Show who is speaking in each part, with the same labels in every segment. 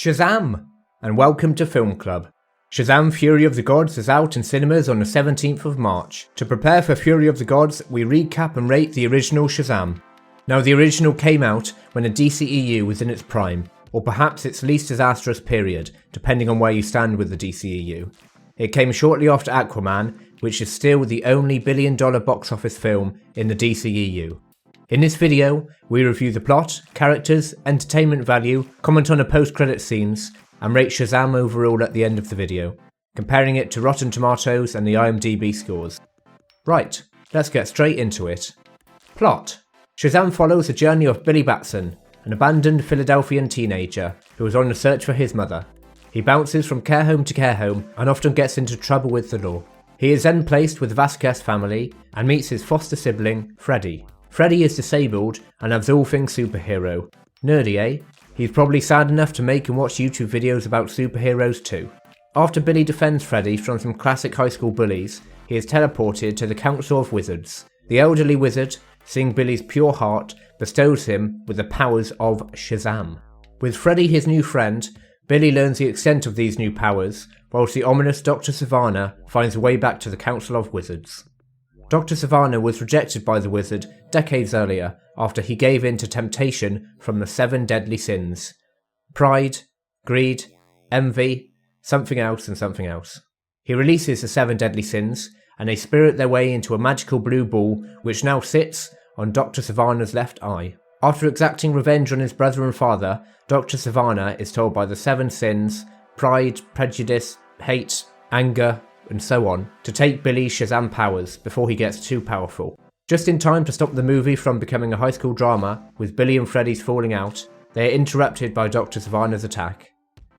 Speaker 1: Shazam! And welcome to Film Club. Shazam Fury of the Gods is out in cinemas on the 17th of March. To prepare for Fury of the Gods, we recap and rate the original Shazam. Now, the original came out when the DCEU was in its prime, or perhaps its least disastrous period, depending on where you stand with the DCEU. It came shortly after Aquaman, which is still the only billion-dollar box office film in the DCEU. In this video, we review the plot, characters, entertainment value, comment on the post-credit scenes, and rate Shazam overall at the end of the video, comparing it to Rotten Tomatoes and the IMDb scores. Right, let's get straight into it. Plot. Shazam follows the journey of Billy Batson, an abandoned Philadelphian teenager who is on the search for his mother. He bounces from care home to care home and often gets into trouble with the law. He is then placed with the Vasquez family and meets his foster sibling, Freddy. Freddy is disabled and loves all things superhero. Nerdy, eh? He's probably sad enough to make and watch YouTube videos about superheroes too. After Billy defends Freddy from some classic high school bullies, he is teleported to the Council of Wizards. The elderly wizard, seeing Billy's pure heart, bestows him with the powers of Shazam. With Freddy his new friend, Billy learns the extent of these new powers, whilst the ominous Dr. Sivana finds a way back to the Council of Wizards. Dr. Sivana was rejected by the wizard decades earlier after he gave in to temptation from the 7 deadly sins: pride, greed, envy, something else and something else. He releases the 7 deadly sins and they spirit their way into a magical blue ball which now sits on Dr. Sivana's left eye. After exacting revenge on his brother and father, Dr. Sivana is told by the 7 sins, pride, prejudice, hate, anger, and so on, to take Billy's Shazam powers before he gets too powerful. Just in time to stop the movie from becoming a high school drama, with Billy and Freddy's falling out, they are interrupted by Dr. Sivana's attack.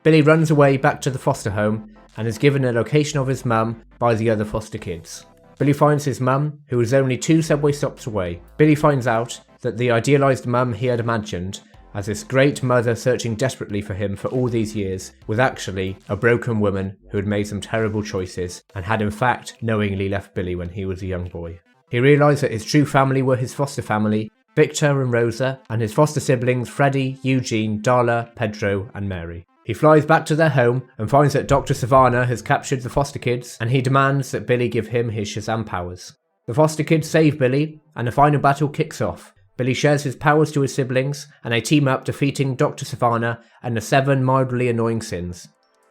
Speaker 1: Billy runs away back to the foster home and is given a location of his mum by the other foster kids. Billy finds his mum, who is only 2 subway stops away. Billy finds out that the idealised mum he had imagined as this great mother searching desperately for him for all these years was actually a broken woman who had made some terrible choices and had in fact knowingly left Billy when he was a young boy. He realised that his true family were his foster family, Victor and Rosa, and his foster siblings Freddy, Eugene, Darla, Pedro and Mary. He flies back to their home and finds that Dr. Sivana has captured the foster kids and he demands that Billy give him his Shazam powers. The foster kids save Billy and the final battle kicks off. Billy shares his powers to his siblings and they team up defeating Dr. Sivana and the 7 mildly annoying sins.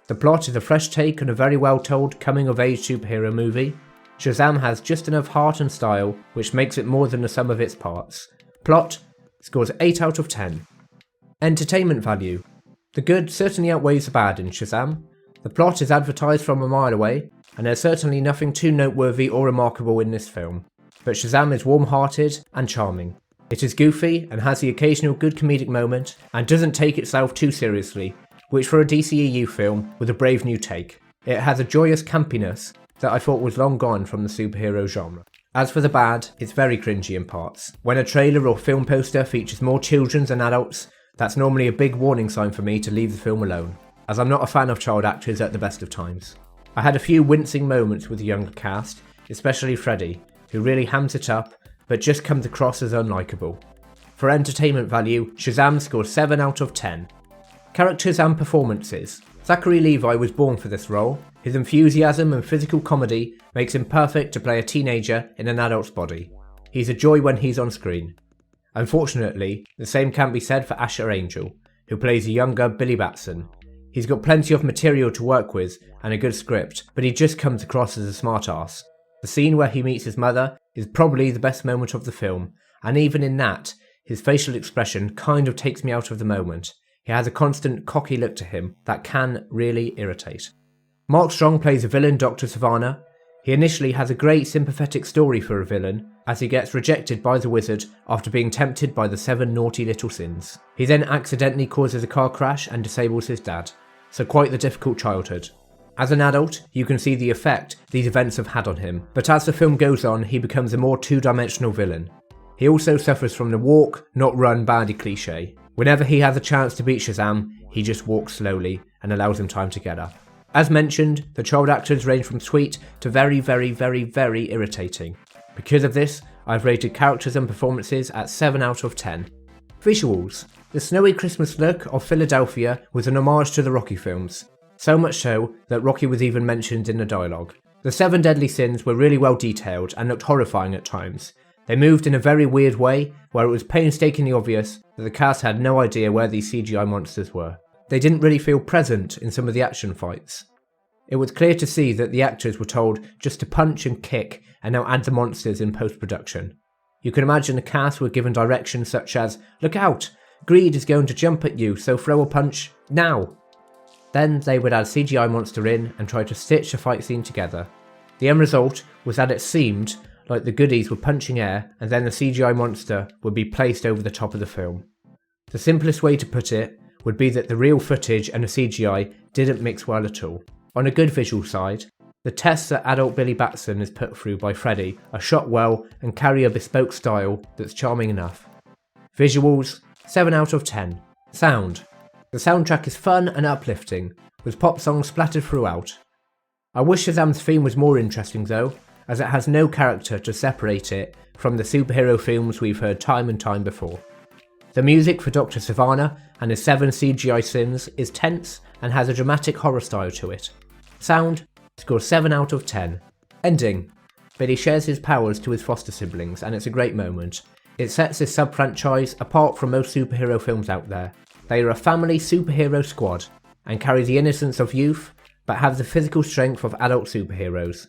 Speaker 1: The plot is a fresh take on a very well told coming of age superhero movie. Shazam has just enough heart and style which makes it more than the sum of its parts. Plot scores 8 out of 10. Entertainment value. The good certainly outweighs the bad in Shazam. The plot is advertised from a mile away and there's certainly nothing too noteworthy or remarkable in this film. But Shazam is warm-hearted and charming. It is goofy and has the occasional good comedic moment and doesn't take itself too seriously, which for a DCEU film was a brave new take. It has a joyous campiness that I thought was long gone from the superhero genre. As for the bad, it's very cringy in parts. When a trailer or film poster features more children than adults, that's normally a big warning sign for me to leave the film alone, as I'm not a fan of child actors at the best of times. I had a few wincing moments with the younger cast, especially Freddy, who really hams it up but just comes across as unlikable. For entertainment value, Shazam scored 7 out of 10. Characters and performances. Zachary Levi was born for this role. His enthusiasm and physical comedy makes him perfect to play a teenager in an adult's body. He's a joy when he's on screen. Unfortunately, the same can't be said for Asher Angel, who plays a younger Billy Batson. He's got plenty of material to work with and a good script, but he just comes across as a smartass. The scene where he meets his mother is probably the best moment of the film, and even in that, his facial expression kind of takes me out of the moment. He has a constant cocky look to him that can really irritate. Mark Strong plays a villain, Dr. Sivana. He initially has a great sympathetic story for a villain, as he gets rejected by the wizard after being tempted by the 7 naughty little sins. He then accidentally causes a car crash and disables his dad, so quite the difficult childhood. As an adult, you can see the effect these events have had on him, but as the film goes on, he becomes a more two-dimensional villain. He also suffers from the walk, not run baddie cliche. Whenever he has a chance to beat Shazam, he just walks slowly and allows him time to get up. As mentioned, the child actors range from sweet to very, very, very, very irritating. Because of this, I've rated characters and performances at 7 out of 10. Visuals. The snowy Christmas look of Philadelphia was an homage to the Rocky films, so much so that Rocky was even mentioned in the dialogue. The 7 deadly sins were really well detailed and looked horrifying at times. They moved in a very weird way, where it was painstakingly obvious that the cast had no idea where these CGI monsters were. They didn't really feel present in some of the action fights. It was clear to see that the actors were told just to punch and kick and now add the monsters in post-production. You can imagine the cast were given directions such as, "Look out! Greed is going to jump at you, so throw a punch now!" Then they would add CGI monster in and try to stitch the fight scene together. The end result was that it seemed like the goodies were punching air and then the CGI monster would be placed over the top of the film. The simplest way to put it would be that the real footage and the CGI didn't mix well at all. On a good visual side, the tests that adult Billy Batson is put through by Freddy are shot well and carry a bespoke style that's charming enough. Visuals, 7 out of 10. Sound. The soundtrack is fun and uplifting, with pop songs splattered throughout. I wish Shazam's theme was more interesting though, as it has no character to separate it from the superhero films we've heard time and time before. The music for Dr. Sivana and his 7 CGI sins is tense and has a dramatic horror style to it. Sound scores 7 out of 10. Ending. Billy shares his powers to his foster siblings and it's a great moment. It sets this sub-franchise apart from most superhero films out there. They are a family superhero squad and carry the innocence of youth but have the physical strength of adult superheroes.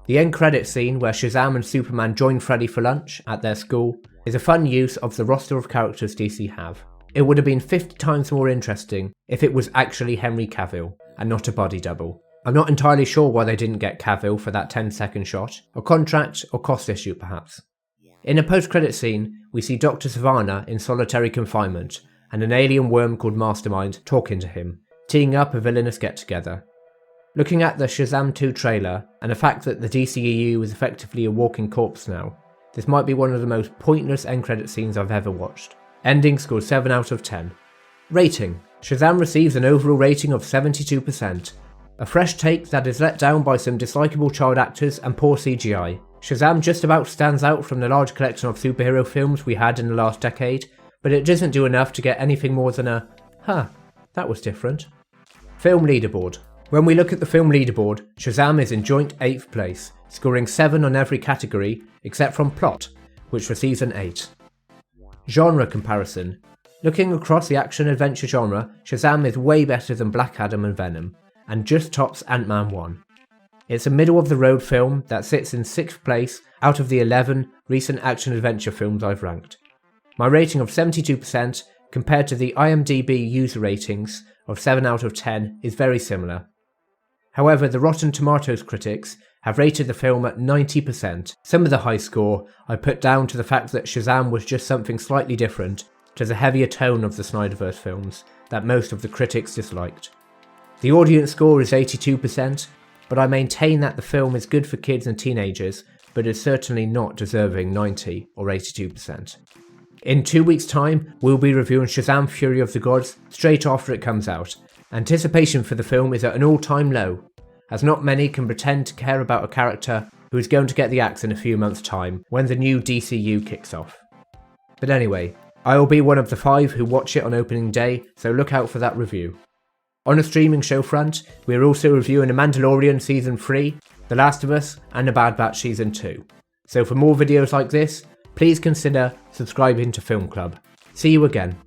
Speaker 1: The end credits scene where Shazam and Superman join Freddy for lunch at their school is a fun use of the roster of characters DC have. It would have been 50 times more interesting if it was actually Henry Cavill and not a body double. I'm not entirely sure why they didn't get Cavill for that 10-second shot, a contract or cost issue perhaps. In a post-credit scene, we see Dr. Sivana in solitary confinement and an alien worm called Mastermind talking to him, teeing up a villainous get-together. Looking at the Shazam 2 trailer and the fact that the DCEU is effectively a walking corpse now, this might be one of the most pointless end credit scenes I've ever watched. Ending scored 7 out of 10. Rating. Shazam receives an overall rating of 72%. A fresh take that is let down by some dislikable child actors and poor CGI. Shazam just about stands out from the large collection of superhero films we had in the last decade, but it doesn't do enough to get anything more than a, huh, that was different. Film leaderboard. When we look at the film leaderboard, Shazam is in joint 8th place, scoring 7 on every category except from plot, which receives an 8. Genre comparison. Looking across the action-adventure genre, Shazam is way better than Black Adam and Venom, and just tops Ant-Man 1. It's a middle-of-the-road film that sits in 6th place out of the 11 recent action-adventure films I've ranked. My rating of 72% compared to the IMDb user ratings of 7 out of 10 is very similar. However, the Rotten Tomatoes critics have rated the film at 90%. Some of the high score I put down to the fact that Shazam was just something slightly different to the heavier tone of the Snyderverse films that most of the critics disliked. The audience score is 82%, but I maintain that the film is good for kids and teenagers, but is certainly not deserving 90 or 82%. In 2 weeks' time, we'll be reviewing Shazam Fury of the Gods straight after it comes out. Anticipation for the film is at an all-time low, as not many can pretend to care about a character who is going to get the axe in a few months' time when the new DCU kicks off. But anyway, I will be one of the 5 who watch it on opening day, so look out for that review. On a streaming show front, we are also reviewing The Mandalorian Season 3, The Last of Us, and The Bad Batch Season 2. So for more videos like this, please consider subscribing to Film Club. See you again.